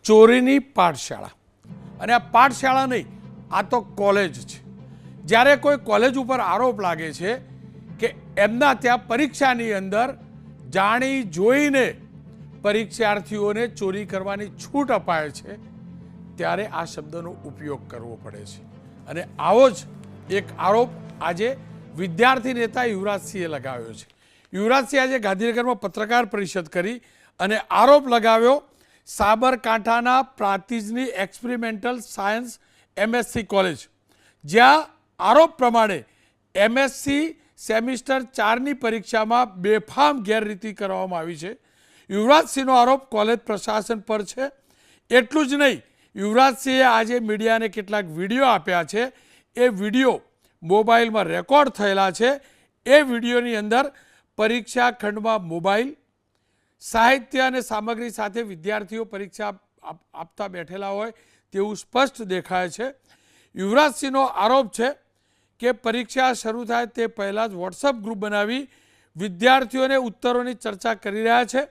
ચોરીની પાઠશાળા, અને આ પાઠશાળા નહીં, આ તો કોલેજ છે. જ્યારે કોઈ કોલેજ ઉપર આરોપ લાગે છે કે એમના ત્યાં પરીક્ષાની અંદર જાણી જોઈને પરીક્ષાર્થીઓને ચોરી કરવાની છૂટ અપાય છે, ત્યારે આ શબ્દનો ઉપયોગ કરવો પડે છે. અને આવો જ એક આરોપ આજે વિદ્યાર્થી નેતા યુવરાજસિંહે લગાવ્યો છે. યુવરાજસિંહ આજે ગાંધીનગરમાં પત્રકાર પરિષદ કરી અને આરોપ લગાવ્યો સાબરકાંઠાના પ્રાંતિજની એક્સપેરિમેન્ટલ સાયન્સ MSc કોલેજ, જ્યાં આરોપ પ્રમાણે MSc સેમિસ્ટર 4ની પરીક્ષામાં બેફામ ગેરરીતિ કરવામાં આવી છે. યુવરાજસિંહનો આરોપ કોલેજ પ્રશાસન પર છે. એટલું જ નહીં, યુવરાજસિંહે આજે મીડિયાને કેટલાક વિડીયો આપ્યા છે. એ વિડીયો મોબાઈલમાં રેકોર્ડ થયેલા છે. એ વિડીયોની અંદર પરીક્ષા ખંડમાં મોબાઈલ, સાહિત્ય અને સામગ્રી સાથે વિદ્યાર્થીઓ પરીક્ષા આપતા બેઠેલા હોય તેવું સ્પષ્ટ દેખાય છે. યુવરાજસિંહનો આરોપ છે કે પરીક્ષા શરૂ થાય તે પહેલાં જ વોટ્સઅપ ગ્રુપ બનાવી વિદ્યાર્થીઓને ઉત્તરોની ચર્ચા કરી રહ્યા છે.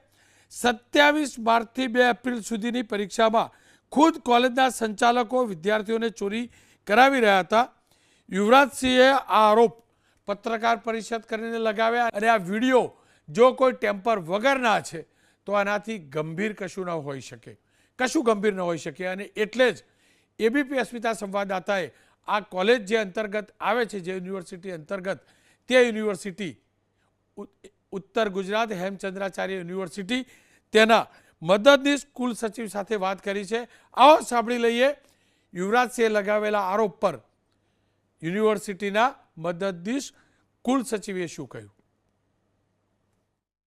27 માર્ચથી 2 એપ્રિલ સુધીની પરીક્ષામાં ખુદ કોલેજના સંચાલકો વિદ્યાર્થીઓને ચોરી કરાવી રહ્યા હતા. યુવરાજસિંહે આ આરોપ પત્રકાર પરિષદ કરીને લગાવ્યા. અને આ વિડીયો જો કોઈ ટેમ્પર વગરના છે તો આનાથી ગંભીર કશું ન હોઈ શકે, કશું ગંભીર ન હોઈ શકે. અને એટલે જ ABP અસ્મિતા સંવાદદાતાએ આ કોલેજ જે અંતર્ગત આવે છે, જે યુનિવર્સિટી અંતર્ગત, તે યુનિવર્સિટી ઉત્તર ગુજરાત હેમચંદ્રાચાર્ય યુનિવર્સિટી, તેના મદદનીશ કુલ સચિવ સાથે વાત કરી છે. આવો સાંભળી લઈએ યુવરાજસિંહે લગાવેલા આરોપ પર યુનિવર્સિટીના મદદનીશ કુલ સચિવે શું કહ્યું.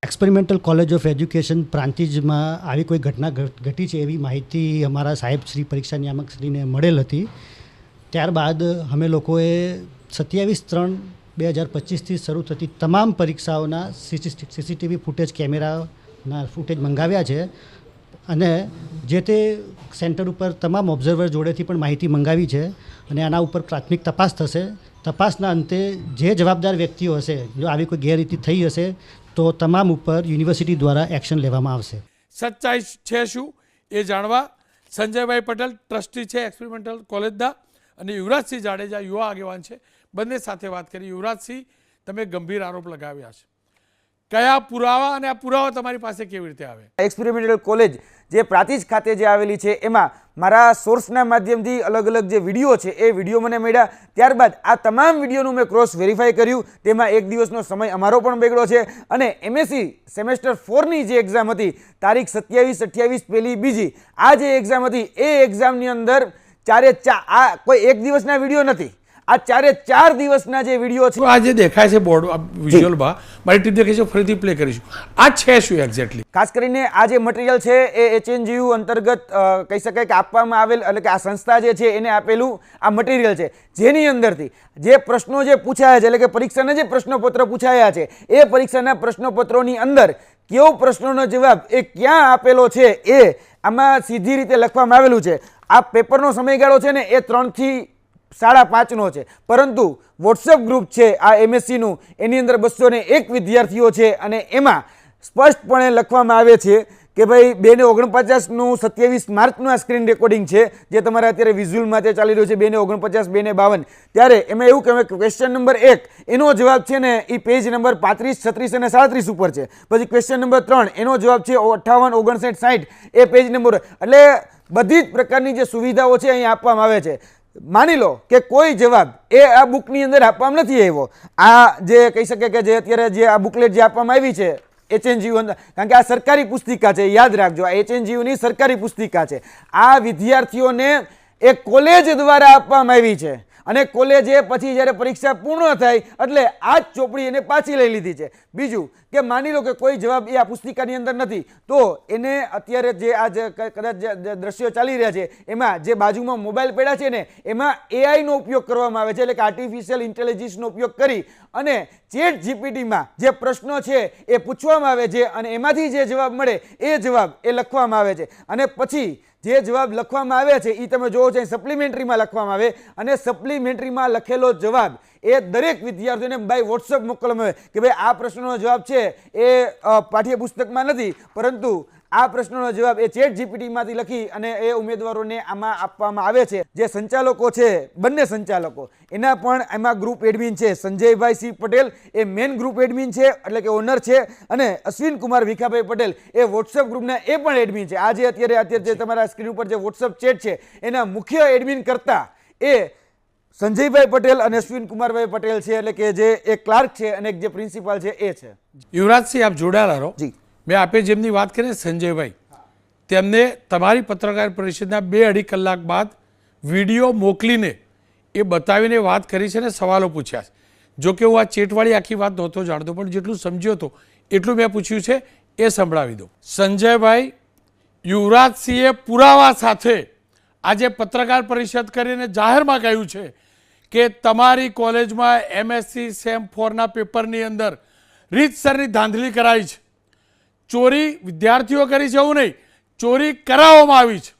એક્સપેરિમેન્ટલ કોલેજ ઓફ એજ્યુકેશન પ્રાંતિજમાં આવી કોઈ ઘટના ઘટી છે એવી માહિતી અમારા સાહેબ શ્રી પરીક્ષા નિયામક શ્રીને મળેલ હતી. ત્યારબાદ અમે લોકોએ 27/3/2025થી શરૂ થતી તમામ પરીક્ષાઓના CCTV ફૂટેજ, કેમેરાના ફૂટેજ મંગાવ્યા છે. અને જે તે સેન્ટર ઉપર તમામ ઓબ્ઝર્વર જોડેથી પણ માહિતી મંગાવી છે. અને આના ઉપર પ્રાથમિક તપાસ થશે. તપાસના અંતે જે જવાબદાર વ્યક્તિઓ હશે, જો આવી કોઈ ગેરરીતિ થઈ હશે તો તમામ ઉપર યુનિવર્સિટી દ્વારા એક્શન લેવામાં આવશે. સચ્ચાઈ છે શું એ જાણવા સંજયભાઈ પટેલ, ટ્રસ્ટી છે એક્સપેરિમેન્ટલ કોલેજના, અને યુવરાજસિંહ જાડેજા, યુવા આગેવાન છે, બંને સાથે વાત કરી. યુવરાજસિંહ, તમે ગંભીર આરોપ લગાવ્યા છે, કયા પુરાવા અને આ પુરાવા તમારી પાસે કેવી રીતે આવે? એક્સપેરિમેન્ટલ કોલેજ જે પ્રાંતિજ ખાતે જે આવેલી છે, એમાં મારા સોર્સના માધ્યમથી અલગ અલગ જે વિડીયો છે એ વિડીયો મને મળ્યા. ત્યારબાદ આ તમામ વિડીયોનું મેં ક્રોસ વેરીફાઈ કર્યું. તેમાં એક દિવસનો સમય અમારો પણ બગડ્યો છે. અને MSc સેમેસ્ટર 4ની જે એક્ઝામ હતી, તારીખ 27, 28, 1, 2, આ જે એક્ઝામ હતી, એ એક્ઝામની અંદર આ કોઈ એક દિવસના વિડીયો નથી, આ 4 દિવસના જે વિડીયો છે. આ જે દેખાય છે બોર્ડ વિઝ્યુઅલમાં, મારી ટીમ દેખાય છે, ફરીથી પ્લે કરીશું. આ છે શું એક્ઝેક્ટલી? ખાસ કરીને આ જે મટીરિયલ છે એ HNGU અંતર્ગત કહી શકાય કે આપવામાં આવેલ, એટલે કે આ સંસ્થા જે છે એને આપેલું આ મટીરિયલ છે, જેની અંદરથી જે પ્રશ્નો જે પૂછાયા છે, એટલે કે પરીક્ષાના જે પ્રશ્નપત્ર પૂછાયા છે, એ પરીક્ષાના પ્રશ્નપત્રોની અંદર કેવો પ્રશ્નોનો જવાબ એ ક્યાં આપેલો છે એ આમાં સીધી રીતે લખવામાં આવેલું છે. આ પેપરનો સમયગાળો છે ને એ 3 થી 5.5નો છે, પરંતુ વોટ્સએપ ગ્રુપ છે આ MScનું, એની અંદર 201 વિદ્યાર્થીઓ છે. અને એમાં સ્પષ્ટપણે લખવામાં આવે છે કે ભાઈ 2:49નું 27 માર્ચનું આ સ્ક્રીન રેકોર્ડિંગ છે, જે તમારે અત્યારે વિઝ્યુઅલમાં તે ચાલી રહ્યું છે, 2:49, 2:52. ત્યારે એમાં એવું કહેવાય કે ક્વેશ્ચન નંબર 1 એનો જવાબ છે ને એ પેજ નંબર 35, 36 અને 37 ઉપર છે. પછી ક્વેશ્ચન નંબર 3 એનો જવાબ છે 58, 59, 60 એ પેજ નંબર. એટલે બધી જ પ્રકારની જે સુવિધાઓ છે અહીં આપવામાં આવે છે. માની લો કે કોઈ જવાબ એ આ બુકની અંદર આપવામાં નથી આવ્યો, આ જે કહી શકે કે જે અત્યારે જે આ બુકલેટ જે આપવામાં આવી છે HNGU અંદર, કારણ કે આ સરકારી પુસ્તિકા છે, યાદ રાખજો, આ HNGUની સરકારી પુસ્તિકા છે. આ વિદ્યાર્થીઓને એક કોલેજ દ્વારા આપવામાં આવી છે. અને કોલેજે પછી જ્યારે પરીક્ષા પૂર્ણ થાય એટલે આ જ ચોપડી એને પાછી લઈ લીધી છે. બીજું કે માની લો કે કોઈ જવાબ એ આ પુસ્તિકાની અંદર નથી, તો એને અત્યારે જે આ કદાચ જે દ્રશ્યો ચાલી રહ્યા છે એમાં જે બાજુમાં મોબાઈલ પડ્યા છે ને, એમાં AIનો ઉપયોગ કરવામાં આવે છે, એટલે કે આર્ટિફિશિયલ ઇન્ટેલિજન્સનો ઉપયોગ કરી અને ChatGPTમાં જે પ્રશ્નો છે એ પૂછવામાં આવે છે. અને એમાંથી જે જવાબ મળે એ જવાબ એ લખવામાં આવે છે. અને પછી જે જવાબ લખવામાં આવે છે એ તમે જોવો છો સપ્લિમેન્ટરીમાં લખવામાં આવે. અને સપ્લિમેન્ટરીમાં લખેલો જવાબ એ દરેક વિદ્યાર્થીઓને બાય વોટ્સઅપ મોકલવામાં આવે કે ભાઈ આ પ્રશ્નનો જવાબ છે એ પાઠ્યપુસ્તકમાં નથી, પરંતુ આ પ્રશ્નનો જવાબ એ ચેટ જીપીટીમાંથી લખી અને એ ઉમેદવારોને આમાં આપવામાં આવે છે. જે સંચાલકો છે, બંને સંચાલકો, એના પણ એમાં ગ્રુપ એડમિન છે. સંજયભાઈ સી પટેલ એ મેન ગ્રુપ એડમિન છે, એટલે કે ઓનર છે, અને અશ્વિન કુમાર ભીખાભાઈ પટેલ એ વોટ્સઅપ ગ્રુપના એ પણ એડમિન છે. આ જે અત્યારે જે તમારા સ્ક્રીન ઉપર જે વોટ્સઅપ ચેટ છે એના મુખ્ય એડમિન કરતા એ સંજયભાઈ પટેલ અને અશ્વિન કુમારભાઈ પટેલ છે, એટલે કે જે એક ક્લાર્ક છે અને એક જે પ્રિન્સિપાલ છે એ છે. યુવરાજસિંહ, આપ જોડાયેલા રહો. જી, મેં આપે જેમની વાત કરી સંજયભાઈ, તેમને તમારી પત્રકાર પરિષદના 2-2.5 કલાક બાદ વિડીયો મોકલીને એ બતાવીને વાત કરી છે ને સવાલો પૂછ્યા છે. જો કે હું આ ચેટવાળી આખી વાત નહોતો જાણતો, પણ જેટલું સમજ્યો હતો એટલું મેં પૂછ્યું છે એ સંભળાવી દો. સંજયભાઈ, યુવરાજસિંહે પુરાવા સાથે આજે પત્રકાર પરિષદ કરીને જાહેરમાં કહ્યું છે કે તમારી કોલેજમાં MSc સેમ 4ના પેપરની અંદર રીતસરની ધાંધલી કરાઈ છે. ચોરી વિદ્યાર્થીઓ કરી છે એવું નહીં, ચોરી કરાવવામાં આવી છે.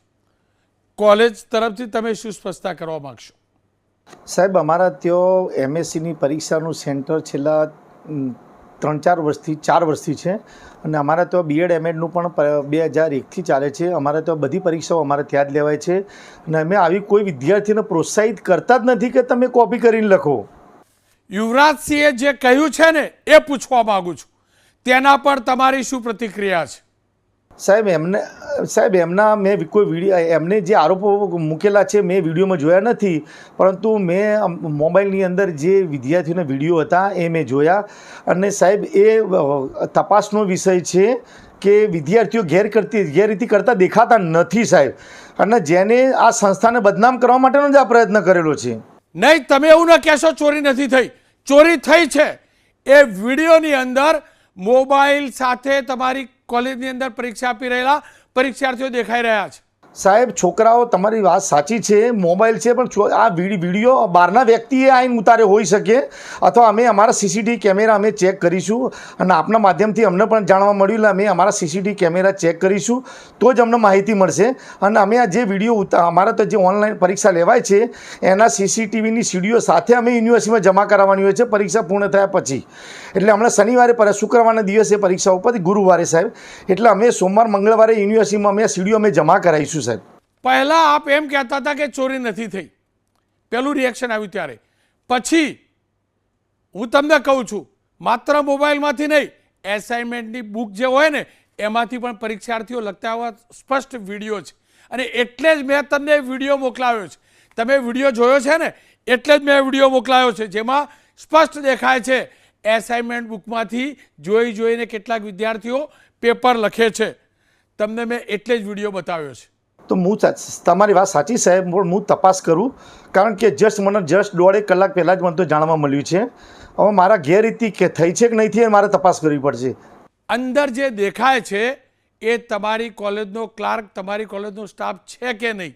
કોલેજ તરફથી તમે શું સ્પષ્ટતા કરવા માગશો? સાહેબ, અમારા ત્યાં MScની પરીક્ષાનું સેન્ટર છેલ્લા 3-4 વર્ષથી 4 વર્ષથી છે, અને અમારા તો BEd Medનું પણ 2001થી ચાલે છે. અમારે તો બધી પરીક્ષાઓ અમારે ત્યાં જ લેવાય છે, અને અમે આવી કોઈ વિદ્યાર્થીને પ્રોત્સાહિત કરતા જ નથી કે તમે કોપી કરીને લખો. યુવરાજસિંહે જે કહ્યું છે ને એ પૂછવા માંગુ છું, તેના પર તમારી શું પ્રતિક્રિયા છે? સાહેબ એમના મેં કોઈ વિડીયો, એમને જે આરોપો મૂકેલા છે મેં વિડીયોમાં જોયા નથી, પરંતુ મેં મોબાઈલની અંદર જે વિદ્યાર્થીઓના વિડીયો હતા એ મેં જોયા. અને સાહેબ એ તપાસનો વિષય છે કે વિદ્યાર્થીઓ ગેરરીતિ કરતા દેખાતા નથી સાહેબ, અને જેને આ સંસ્થાને બદનામ કરવા માટેનો જ આ પ્રયત્ન કરેલો છે. નહીં, તમે એવું ન કહેશો ચોરી નથી થઈ. ચોરી થઈ છે. એ વિડીયોની અંદર મોબાઈલ સાથે તમારી કોલેજની અંદર પરીક્ષા આપી રહેલા પરીક્ષાર્થીઓ દેખાઈ રહ્યા છે. સાહેબ, છોકરાઓ, તમારી વાત સાચી છે, મોબાઈલ છે, પણ આ વિડીયો બહારના વ્યક્તિએ આવીને ઉતારે હોઈ શકે, અથવા અમે અમારા CCTV કેમેરા અમે ચેક કરીશું, અને આપના માધ્યમથી અમને પણ જાણવા મળ્યું, અમે અમારા CCTV કેમેરા ચેક કરીશું તો જ અમને માહિતી મળશે. અને અમે આ જે વિડીયો અમારા તો જે ઓનલાઈન પરીક્ષા લેવાય છે એના CCTVની સીડીઓ સાથે અમે યુનિવર્સિટીમાં જમા કરાવવાની હોય છે પરીક્ષા પૂર્ણ થયા પછી. એટલે હમણાં શનિવારે શુક્રવારના દિવસે પરીક્ષા ઉપર, ગુરુવારે સાહેબ, એટલે અમે સોમવાર મંગળવારે યુનિવર્સિટીમાં અમે આ સીડીઓ અમે જમા કરાવીશું. પહેલા આપ એમ કહેતા હતા કે ચોરી નથી થઈ, પેલું રિએક્શન આવ્યું ત્યારે. પછી હું તમને કહું છું, માત્ર મોબાઈલમાંથી નહીં, એસાઇનમેન્ટની બુક જે હોય ને એમાંથી પણ પરીક્ષાર્થીઓ લખતા હોવા સ્પષ્ટ વિડીયો છે. અને એટલે જ મેં તમને વિડીયો મોકલાવ્યો છે. તમે વિડીયો જોયો છે ને, એટલે જ મેં વિડીયો મોકલાવ્યો છે, જેમાં સ્પષ્ટ દેખાય છે એસાઇનમેન્ટ બુકમાંથી જોઈને કેટલાક વિદ્યાર્થીઓ પેપર લખે છે. તમને મેં એટલે જ વિડીયો બતાવ્યો છે. તો હું, તમારી વાત સાચી સાહેબ, પણ હું તપાસ કરું, કારણ કે મને 1.5 કલાક પહેલાં જ મને તો જાણવા મળ્યું છે. હવે મારા ગેરરીતિ કે થઈ છે કે નહીં થઈ, મારે તપાસ કરવી પડશે. અંદર જે દેખાય છે એ તમારી કોલેજનો ક્લાર્ક, તમારી કોલેજનો સ્ટાફ છે કે નહીં?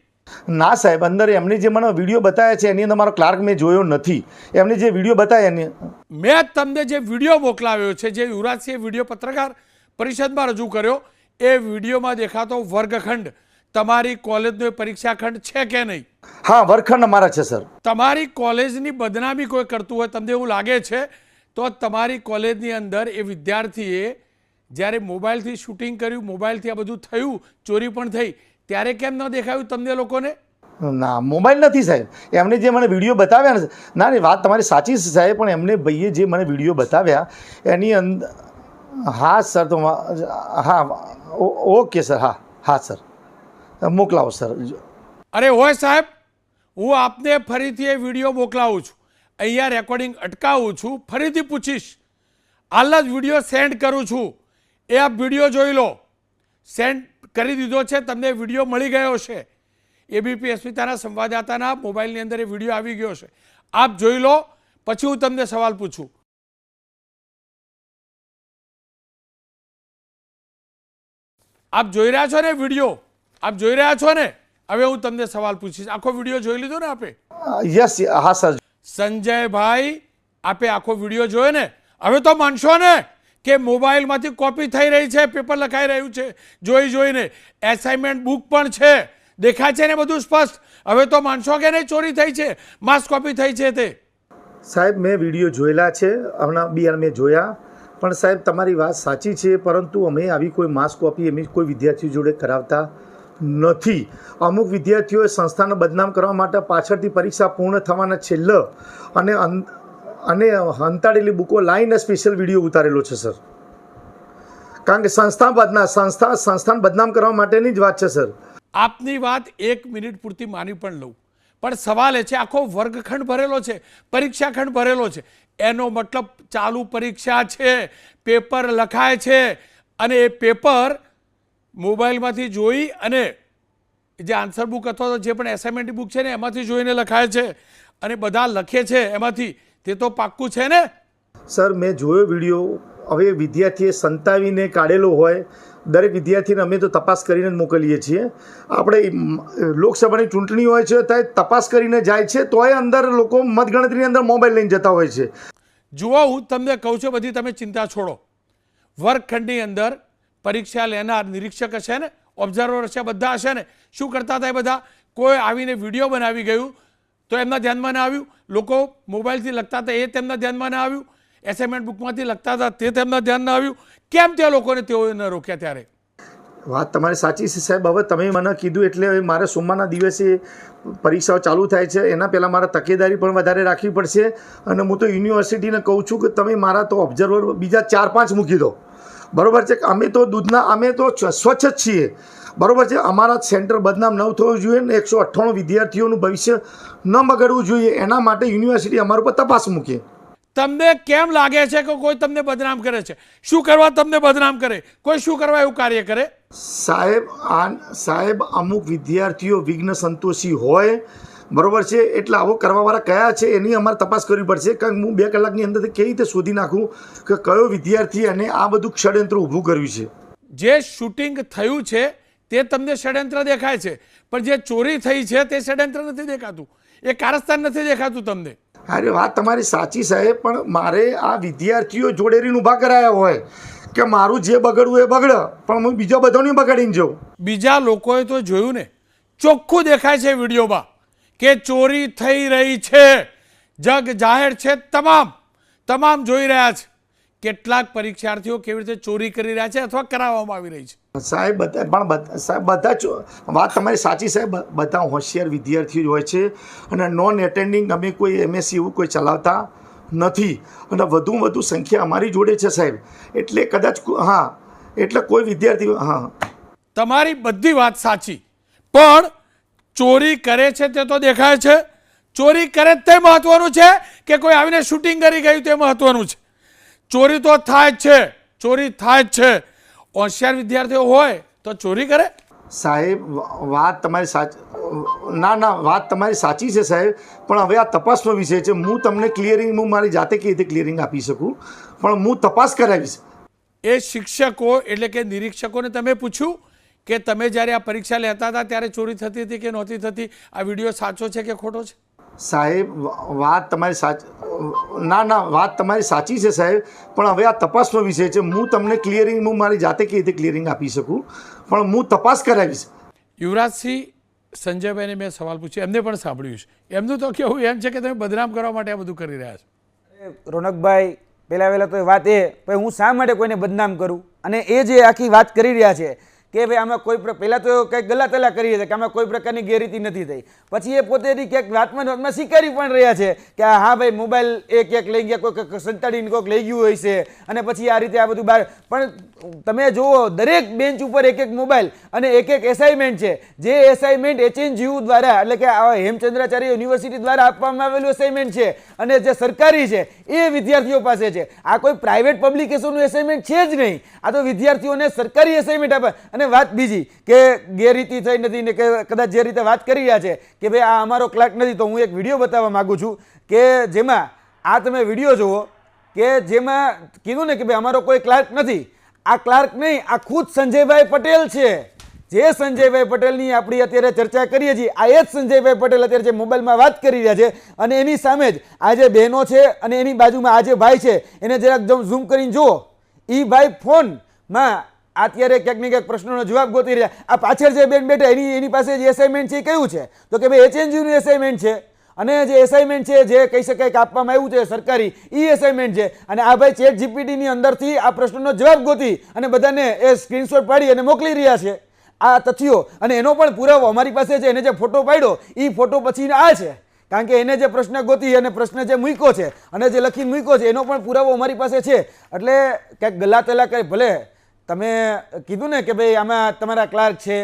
ના સાહેબ, અંદર એમને જે મને વિડીયો બતાવ્યા છે એની અંદર મારો ક્લાર્ક મેં જોયો નથી. એમને જે વિડીયો બતાવ્યા એની મેં તમને જે વિડીયો મોકલાવ્યો છે, જે યુવરાજસિંહે વિડીયો પત્રકાર પરિષદમાં રજૂ કર્યો, એ વિડીયોમાં દેખાતો વર્ગખંડ તમારી કોલેજનો પરીક્ષા ખંડ છે કે નહીં? હા, વર્ગખંડ અમારા છે સર. તમારી કોલેજની બદનામી કોઈ કરતું હોય, તમને એવું લાગે છે, તો તમારી કોલેજની અંદર એ વિદ્યાર્થીએ જ્યારે મોબાઈલથી શૂટિંગ કર્યું, મોબાઈલથી આ બધું થયું, ચોરી પણ થઈ, ત્યારે કેમ ન દેખાયું તમને લોકોને? ના, મોબાઈલ નથી સાહેબ. એમને જે મને વિડીયો બતાવ્યા ને, ના વાત તમારી સાચી છે સાહેબ, પણ એમને ભાઈએ જે મને વિડીયો બતાવ્યા એની અંદર, હા સર, તો હા, ઓકે સર, હા સર, મોકલાવો સર. અરે હોય સાહેબ, હું આપને ફરીથી એ વિડીયો મોકલાવું છું, અહીંયા રેકોર્ડિંગ અટકાવું છું, ફરીથી પૂછીશ, હાલ જ વિડીયો સેન્ડ કરું છું, એ આપ વિડીયો જોઈ લો. સેન્ડ કરી દીધો છે, તમને વિડીયો મળી ગયો છે. ABP અસ્મિતાના સંવાદદાતાના મોબાઈલની અંદર એ વિડીયો આવી ગયો છે, આપ જોઈ લો, પછી હું તમને સવાલ પૂછું. આપ જોઈ રહ્યા છો ને વિડીયો? આપ જોઈ રહ્યા છો ને? હવે હું તમને સવાલ પૂછીશ. આખો વિડીયો જોઈ લીધો ને આપે? યસ, હા સર. સંજયભાઈ, આપે આખો વિડીયો જોયો ને? હવે તો માનશો ને કે મોબાઈલમાંથી કોપી થઈ રહી છે, પેપર લખાઈ રહ્યું છે જોઈને. એસાઇનમેન્ટ બુક પણ છે, દેખાય છે ને બધું સ્પષ્ટ. હવે તો માનશો કે નહીં ચોરી થઈ છે, માસ કોપી થઈ છે? તે સાહેબ મેં વિડીયો જોયેલા છે, હમણાં બી મેં જોયા, પણ સાહેબ તમારી વાત સાચી છે, પરંતુ અમે આવી કોઈ માસ કોપી અમે કોઈ વિદ્યાર્થીઓ જોડે કરાવતા નથી. અમુક વિદ્યાર્થીઓએ સંસ્થાને બદનામ કરવા માટે પાછળથી પરીક્ષા પૂર્ણ થવાના છેલ્લે અને હંતાડેલી બુકો લાઈને સ્પેશિયલ વિડીયો ઉતારેલો છે સર. કારણ કે સંસ્થાને બદનામ કરવા માટેની જ વાત છે સર. આપની વાત 1 મિનિટ પૂરતી માની પણ લઉં, પણ સવાલ એ છે આખો વર્ગખંડ ભરેલો છે, પરીક્ષા ખંડ ભરેલો છે, એનો મતલબ ચાલુ પરીક્ષા છે, પેપર લખાય છે અને એ પેપર મોબાઈલમાંથી જોઈ અને જે આન્સર બુક અથવા તો જે પણ એસાઇનમેન્ટ બુક છે ને એમાંથી જોઈને લખાય છે અને બધા લખે છે એમાંથી, તે તો પાક્કું છે ને? સર મેં જોયો વિડીયો. હવે વિદ્યાર્થીએ સંતાવીને કાઢેલો હોય, દરેક વિદ્યાર્થીને અમે તો તપાસ કરીને જ મોકલીએ છીએ. આપણે લોકસભાની ચૂંટણી હોય છે ત્યારે તપાસ કરીને જાય છે, તોય અંદર લોકો મતગણતરીની અંદર મોબાઈલ લઈને જતા હોય છે. જુઓ, હું તમને કહું છું, બધી તમે ચિંતા છોડો. વર્ગખંડની અંદર પરીક્ષા લેનાર નિરીક્ષક હશે ને, ઓબ્ઝર્વર હશે, બધા હશે ને. શું કરતા હતા એ બધા? કોઈ આવીને વિડીયો બનાવી ગયું તો એમના ધ્યાનમાં ના આવ્યું. લોકો મોબાઈલથી લખતા હતા એ તેમના ધ્યાનમાં ના આવ્યું. એસાઇનમેન્ટ બુકમાંથી લખતા હતા તે તેમના ધ્યાન ના આવ્યું. કેમ તે લોકોને તેઓને રોક્યા? ત્યારે વાત તમારી સાચી છે સાહેબ. હવે તમે મને કીધું એટલે મારે સોમવારના દિવસે પરીક્ષાઓ ચાલુ થાય છે, એના પહેલાં મારે તકેદારી પણ વધારે રાખવી પડશે. અને હું તો યુનિવર્સિટીને કહું છું કે તમે મારા તો ઓબ્ઝર્વર બીજા 4-5 મૂકી દો, બરાબર છે? અમે તો અમે તો સ્વચ્છ જ છીએ, બરાબર છે? અમારા સેન્ટર બદનામ ન થવું જોઈએ ને 198 વિદ્યાર્થીઓનું ભવિષ્ય ન બગડવું જોઈએ, એના માટે યુનિવર્સિટી અમારા ઉપર તપાસ મૂકે. તમને કેમ લાગે છે કે કોઈ તમને બદનામ કરે છે? શું કરવા તમને બદનામ કરે? કોઈ શું કરવા એવું કાર્ય કરે? સાહેબ અમુક વિદ્યાર્થીઓ વિઘ્ન સંતોષી હોય, બરાબર છે? એટલે આવો કરવાવાળા કયા છે એની અમારે તપાસ કરવી પડશે. કારણ કે હું 2 કલાકની અંદર કેવી રીતે શોધી નાખું કે કયો વિદ્યાર્થી અને આ બધું ષડયંત્ર ઊભું કર્યું છે. જે શૂટિંગ થયું છે તે તમને ષડયંત્ર દેખાય છે, પણ જે ચોરી થઈ છે તે ષડયંત્ર નથી દેખાતું, એ કારસ્તાન નથી દેખાતું તમને. અરે વાત તમારી સાચી સાહેબ, પણ મારે આ વિદ્યાર્થીઓ જોડે રહીને ઊભા કરાયા હોય કે મારું જે બગડવું એ બગડે, પણ હું બીજા બધાને બગાડીને જાઉં. બીજા લોકોએ તો જોયું ને, ચોખ્ખું દેખાય છે વિડીયોમાં કે ચોરી થઈ રહી છે, જગ જાહેર છે, તમામ જોઈ રહ્યા છે. કેટલાક પરીક્ષાર્થીઓ કેવી રીતે ચોરી કરી રહ્યા છે અથવા કરાવવામાં આવી રહી છે. સાહેબ બધા વાત તમારી સાચી સાહેબ. બધા હોશિયાર વિદ્યાર્થીઓ જ હોય છે અને નોન એટેન્ડિંગ અમે કોઈ એમએસસી એવું કોઈ ચલાવતા નથી અને વધુ સંખ્યા અમારી જોડે છે સાહેબ. એટલે કદાચ એટલે કોઈ વિદ્યાર્થી તમારી બધી વાત સાચી, પણ ચોરી કરે છે તે તો દેખાય છે. ચોરી કરે તે મહત્વનું છે કે કોઈ આવીને શૂટિંગ કરી ગયું તે મહત્વનું છે? ચોરી તો થાય જ છે. હોશિયાર વિદ્યાર્થીઓ હોય તો ચોરી કરે? સાહેબ વાત તમારી સાચી, વાત તમારી સાચી છે સાહેબ, પણ હવે આ તપાસનો વિષય છે. હું તમને ક્લિયરિંગ હું મારી જાતે કેવી રીતે ક્લિયરિંગ આપી શકું, પણ હું તપાસ કરાવીશ. એ શિક્ષકો એટલે કે નિરીક્ષકોને તમે પૂછ્યું કે તમે જ્યારે આ પરીક્ષા લેતા હતા ત્યારે ચોરી થતી હતી કે નહોતી થતી? આ વિડીયો સાચો છે કે ખોટો છે? સાહેબ વાત તમારી સાચી, વાત તમારી સાચી છે સાહેબ, પણ હવે આ તપાસનો વિષય છે. હું તમને ક્લિયરિંગ હું મારી જાતે કેવી રીતે ક્લિયરિંગ આપી શકું, પણ હું તપાસ કરાવીશ. યુવરાજસિંહ, સંજયભાઈને મેં સવાલ પૂછ્યો, એમને પણ સાંભળ્યું છે. એમનું તો કેવું એમ છે કે તમે બદનામ કરવા માટે આ બધું કરી રહ્યા છો. રોનકભાઈ, પહેલાં તો વાત એ હું શા માટે કોઈને બદનામ કરું, અને એ જે આખી વાત કરી રહ્યા છે કે ભાઈ આમાં કોઈ પહેલાં તો કંઈક ગલાતલા કરી છે કે આમાં કોઈ પ્રકારની ગેરરીતિ નથી થઈ, પછી એ પોતે ક્યાંક વાતમાં સ્વીકારી પણ રહ્યા છે કે હા ભાઈ મોબાઈલ ક્યાંક લઈ ગયા, કોઈ સંતાડીને કોઈક લઈ ગયું હોય છે, અને પછી આ રીતે આ બધું બહાર. પણ તમે જુઓ, દરેક બેન્ચ ઉપર એક મોબાઈલ અને એક એસાઇનમેન્ટ છે, જે એસાઇનમેન્ટ HNGU દ્વારા એટલે કે હેમચંદ્રાચાર્ય યુનિવર્સિટી દ્વારા આપવામાં આવેલું એસાઇનમેન્ટ છે અને જે સરકારી છે એ વિદ્યાર્થીઓ પાસે છે. આ કોઈ પ્રાઇવેટ પબ્લિકેશનનું એસાઇનમેન્ટ છે જ નહીં, આ તો વિદ્યાર્થીઓને સરકારી એસાઇનમેન્ટ આપે. અને વાત બીજી કે ગેરરીતિ થઈ નથી ને કે કદાચ જે રીતે વાત કરી રહ્યા છે કે ભાઈ આ અમારો ક્લાર્ક નથી, તો હું એક વિડીયો બતાવવા માગું છું કે જેમાં આ તમે વિડીયો જુઓ કે જેમાં કીધું ને કે ભાઈ અમારો કોઈ ક્લાર્ક નથી. આ ક્લાર્ક નહીં, આ ખુદ સંજયભાઈ પટેલ છે. જે સંજયભાઈ પટેલની આપણી અત્યારે ચર્ચા કરીએ છીએ, આ એ જ સંજયભાઈ પટેલ અત્યારે જે મોબાઈલમાં વાત કરી રહ્યા છે, અને એની સામે જ આ જે બહેનો છે અને એની બાજુમાં આ જે ભાઈ છે એને જરાક ઝૂમ કરીને જુઓ. એ ભાઈ ફોનમાં અત્યારે ક્યાંક ને ક્યાંક પ્રશ્નોનો જવાબ ગોતી રહ્યા. આ પાછળ જે બેન બેઠા એની પાસે જે એસાઇનમેન્ટ છે એ કયું છે તો કે ભાઈ HNGU નું એસાઇનમેન્ટ છે, અને જે એસાઇનમેન્ટ છે જે કહી શકાય કે આપવામાં આવ્યું છે સરકારી એ એસાઇનમેન્ટ છે અને આ ભાઈ ચેટ જીપીટીની અંદરથી આ પ્રશ્નનો જવાબ ગોતી અને બધાને એ સ્ક્રીનશોટ પાડી અને મોકલી રહ્યા છે આ તથ્યો, અને એનો પણ પુરાવો અમારી પાસે છે. એને જે ફોટો પાડ્યો એ ફોટો પછી આ છે, કારણ કે એને જે પ્રશ્ન ગોતી અને પ્રશ્ન જે મૂક્યો છે અને જે લખીને મૂક્યો છે એનો પણ પુરાવો અમારી પાસે છે. એટલે ક્યાંક ગલા તલા કરી, ભલે તમે કીધું ને કે ભાઈ આમાં તમારા ક્લાર્ક છે,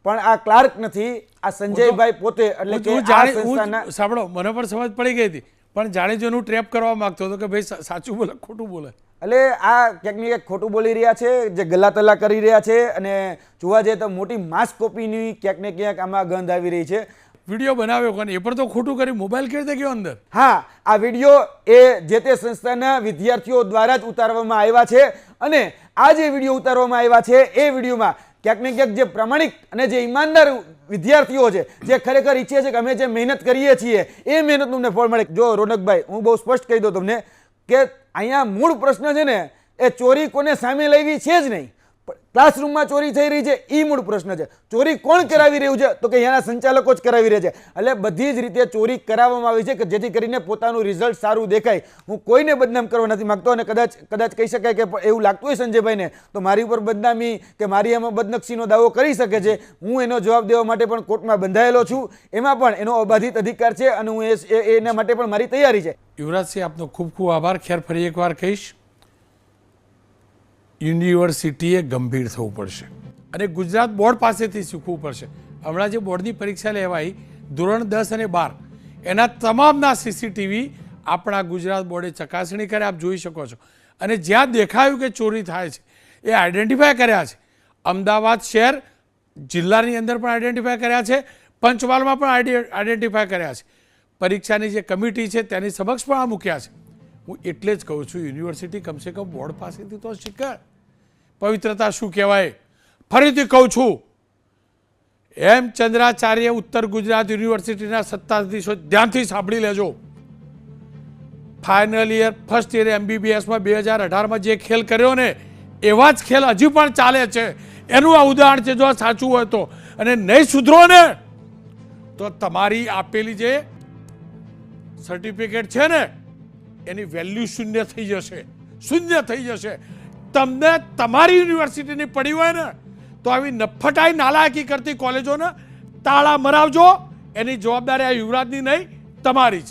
પણ આ ક્લાર્ક નથી, આ સંજયભાઈ પોતે, એટલે કે આ સંસ્થાના. સાંભળો, મને પણ સમજ પડી ગઈ હતી, પણ જાણે જેનું ટ્રેપ કરવા માંગતો હતો કે ભાઈ સાચું બોલે ખોટું બોલે. એટલે આ ક્યાંક ને ક્યાંક ખોટું બોલી રહ્યા છે, જે ગલ્લા તલ્લા કરી રહ્યા છે, અને જોવા જઈએ તો મોટી માસ કોપીની ક્યાંક ને ક્યાંક આમાં ગંધ આવી રહી છે. વિડીયો બનાવ્યો કોને એ પણ તો ખોટું કરી મોબાઈલ કેવી રીતે ગયો અંદર? હા, આ વિડીયો એ જે તે સંસ્થાના વિદ્યાર્થીઓ દ્વારા જ ઉતારવામાં આવ્યા છે, અને આ જે વિડીયો ઉતારવામાં આવ્યા છે એ વિડીયોમાં ક્યાંક ને ક્યાંક જે પ્રામાણિક અને જે ઈમાનદાર વિદ્યાર્થીઓ છે, જે ખરેખર ઈચ્છે છે કે અમે જે મહેનત કરીએ છીએ એ મહેનતનું અમને ફળ મળે. જો રોનકભાઈ, હું બહુ સ્પષ્ટ કહી દઉં તમને કે અહીંયા મૂળ પ્રશ્ન છે ને એ ચોરી કોને સામે લેવી છે જ નહીં, ક્લાસરૂમમાં ચોરી થઈ રહી છે એ મૂળ પ્રશ્ન છે. ચોરી કોણ કરાવી રહ્યું છે? તો કે અહીંયાના સંચાલકો જ કરાવી રહ્યા છે. એટલે બધી જ રીતે ચોરી કરાવવામાં આવી છે કે જેથી કરીને પોતાનું રિઝલ્ટ સારું દેખાય. હું કોઈને બદનામ કરવા નથી માંગતો, અને કદાચ કહી શકાય કે એવું લાગતું હોય સંજયભાઈને તો મારી ઉપર બદનામી કે મારી એમાં બદનક્ષીનો દાવો કરી શકે છે. હું એનો જવાબ દેવા માટે પણ કોર્ટમાં બંધાયેલો છું, એમાં પણ એનો અબાધિત અધિકાર છે, અને હું એના માટે પણ મારી તૈયારી છે. યુવરાજસિંહ, આપનો ખૂબ ખૂબ આભાર. ખેર ફરી એકવાર કહીશ, યુનિવર્સિટીએ ગંભીર થવું પડશે અને ગુજરાત બોર્ડ પાસેથી શીખવું પડશે. હમણાં જે બોર્ડની પરીક્ષા લેવાઈ ધોરણ 10 અને 12 એના તમામના સીસીટીવી આપણા ગુજરાત બોર્ડે ચકાસણી કરે, આપ જોઈ શકો છો. અને જ્યાં દેખાયું કે ચોરી થાય છે એ આઈડેન્ટિફાય કર્યા છે. અમદાવાદ શહેર જિલ્લાની અંદર પણ આઈડેન્ટિફાય કર્યા છે, પંચમહાલમાં પણ આઈડેન્ટિફાય કર્યા છે. પરીક્ષાની જે કમિટી છે તેની સમક્ષ પણ આ મૂક્યા છે. હું એટલે જ કહું છું, યુનિવર્સિટી કમસે કમ બોર્ડ પાસેથી તો શીખે. પવિત્રતા શું કહેવાય? ફરીથી કહું છું, હેમચંદ્રાચાર્ય ઉત્તર ગુજરાત યુનિવર્સિટીના સત્તાધીશો ધ્યાનથી સાંભળી લેજો. ફાઇનલ યર ફર્સ્ટ યર MBBSમાં 2018માં જે ખેલ કર્યો ને એવા જ ખેલ હજી પણ ચાલે છે. એનું આ ઉદાહરણ છે. જો આ સાચું હોય તો, અને નહીં સુધરો ને તો તમારી આપેલી જે સર્ટિફિકેટ છે ને એની વેલ્યુ શૂન્ય થઈ જશે, શૂન્ય થઈ જશે. તમને તમારી યુનિવર્સિટીની પડી હોય ને તો આવી નફટાઈ નાલાયકી કરતી કોલેજોને તાળા મરાવજો. એની જવાબદારી આ યુવરાજની નહીં, તમારી જ.